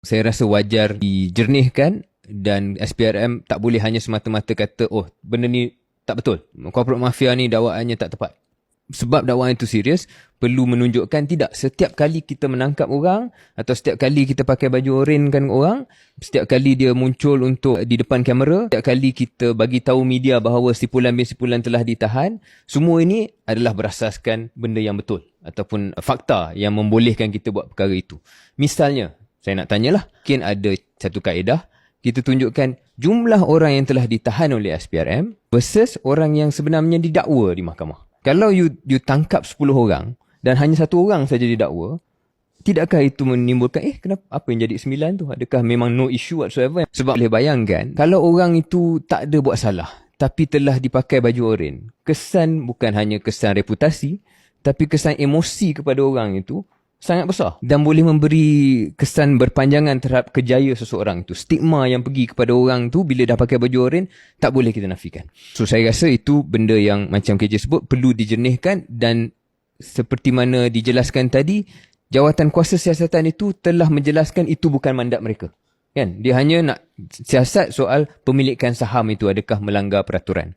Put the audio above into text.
Saya rasa wajar dijernihkan dan SPRM tak boleh hanya semata-mata kata, oh benda ni tak betul. Corporate mafia ni dakwaannya tak tepat. Sebab dakwaan itu serius, perlu menunjukkan tidak. Setiap kali kita menangkap orang atau setiap kali kita pakai baju orenkan orang, setiap kali dia muncul untuk di depan kamera, setiap kali kita bagi tahu media bahawa sipulan bin sipulan telah ditahan, semua ini adalah berasaskan benda yang betul ataupun fakta yang membolehkan kita buat perkara itu. Misalnya, saya nak tanyalah, mungkin ada satu kaedah, kita tunjukkan jumlah orang yang telah ditahan oleh SPRM versus orang yang sebenarnya didakwa di mahkamah. Kalau you tangkap 10 orang dan hanya satu orang saja didakwa, tidakkah itu menimbulkan, kenapa apa yang jadi 9 tu? Adakah memang no issue whatsoever? Sebab boleh bayangkan, kalau orang itu tak ada buat salah, tapi telah dipakai baju oren, kesan bukan hanya kesan reputasi, tapi kesan emosi kepada orang itu sangat besar dan boleh memberi kesan berpanjangan terhadap kejayaan seseorang itu. Stigma yang pergi kepada orang tu bila dah pakai baju oren tak boleh kita nafikan. So saya rasa itu benda yang macam KJ sebut perlu dijernihkan, dan seperti mana dijelaskan tadi, jawatan kuasa siasatan itu telah menjelaskan itu bukan mandat mereka. Kan? Dia hanya nak siasat soal pemilikan saham itu adakah melanggar peraturan.